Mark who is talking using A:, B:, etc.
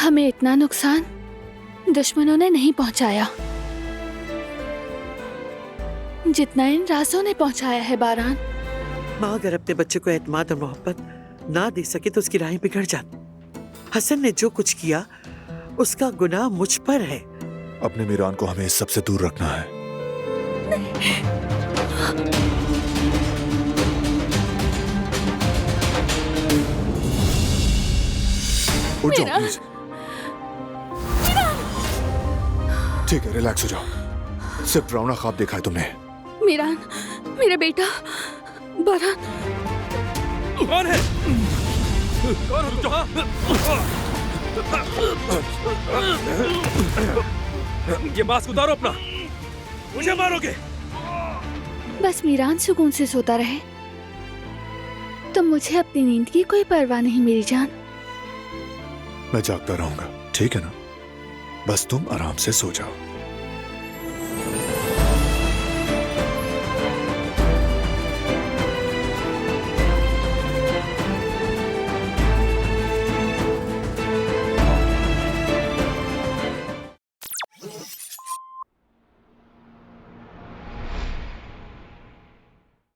A: हमें इतना नुकसान दुश्मनों ने नहीं पहुंचाया जितना इन राजों ने पहुंचाया है बारान।
B: माँ अगर अपने बच्चे को एतमाद और मोहब्बत ना दे सके तो उसकी राहें बिगड़ जाती। हसन ने जो कुछ किया उसका गुनाह मुझ पर है।
C: अपने मीरान को हमें इस सबसे दूर रखना है। उठ जाओ प्लीज। ठीक है, रिलैक्स हो जाओ। सिर्फ डरावना ख्वाब देखा है तुमने।
A: मीरान, मेरा बेटा बारान।
D: कौन है? कौन हो तुम? ये मास्क उतारो अपना, मुझे मारोगे?
A: बस मीरान सुकून से सोता रहे तो मुझे अपनी नींद की कोई परवाह नहीं मेरी जान।
C: मैं जागता रहूंगा, ठीक है ना? बस तुम आराम से सो जाओ।